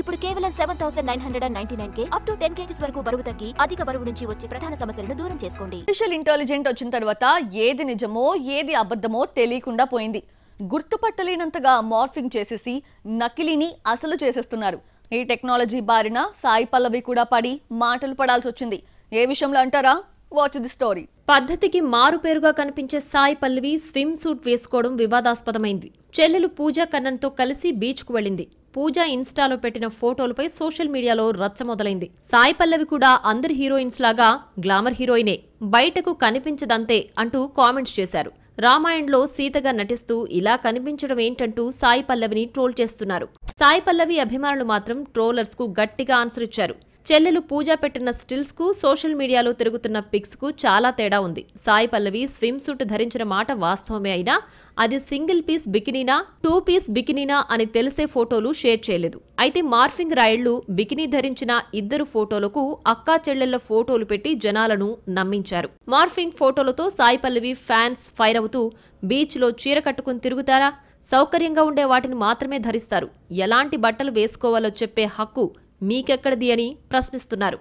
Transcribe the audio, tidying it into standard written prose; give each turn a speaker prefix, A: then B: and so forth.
A: ఇప్పుడు కేవలం 7999K up to 10 kgs వరకు బరువు తగ్గి అధిక బరువు నుంచి వచ్చే ప్రధాన సమస్యలను దూరం చేసుకోండి.
B: ఆర్టిఫిషియల్ ఇంటెలిజెంట్ వచ్చిన తర్వాత ఏది నిజమో ఏది అబద్ధమో తెలియకుండా పోయింది. గుర్తుపట్టలేనంతగా మార్ఫింగ్ చేసేసి నకిలీని అసలు చేసేస్తున్నారు. ఈ టెక్నాలజీ బారిన సాయి పల్లవి కూడా పడి మాటలు పడాల్సి వచ్చింది. ఏ విషయంలో అంటారా? Watch the story.
C: పద్ధతికి మారుపేరుగా కనిపించే సాయి పల్లవి స్విమ్ సూట్ వేసుకోవడం వివాదాస్పదమైంది. చెల్లెలు పూజా కన్నన్తో కలిసి బీచ్కు వెళ్లింది. పూజ ఇన్స్టాలో పెట్టిన ఫోటోలపై సోషల్ మీడియాలో రచ్చ మొదలైంది. సాయి పల్లవి కూడా అందరి హీరోయిన్స్ లాగా గ్లామర్ హీరోయినే, బయటకు కనిపించదంతే అంటూ కామెంట్స్ చేశారు. రామాయణంలో సీతగా నటిస్తూ ఇలా కనిపించడం ఏంటంటూ సాయి పల్లవిని ట్రోల్ చేస్తున్నారు. సాయి పల్లవి అభిమానులు మాత్రం ట్రోలర్స్ కు గట్టిగా ఆన్సర్ ఇచ్చారు. చెల్లెలు పూజ పెట్టిన స్టిల్స్ కు సోషల్ మీడియాలో తిరుగుతున్న పిక్స్ కు చాలా తేడా ఉంది. సాయి పల్లవి స్విమ్ సూట్ ధరించిన మాట వాస్తవమే అయినా అది సింగిల్ పీస్ బికినీనా 2 పీస్ బికినీనా అని తెలిసే ఫోటోలు షేర్ చేయలేదు. అయితే మార్ఫింగ్ రాయుళ్లు బికినీ ధరించిన ఇద్దరు ఫోటోలకు అక్కా చెల్లెళ్ల ఫోటోలు పెట్టి జనాలను నమ్మించారు. మార్ఫింగ్ ఫోటోలతో సాయి పల్లవి ఫ్యాన్స్ ఫైర్ అవుతూ బీచ్ లో చీర కట్టుకుని తిరుగుతారా? సౌకర్యంగా ఉండే వాటిని మాత్రమే ధరిస్తారు. ఎలాంటి బట్టలు వేసుకోవాలో చెప్పే హక్కు మీకెక్కడిది అని ప్రశ్నిస్తున్నారు.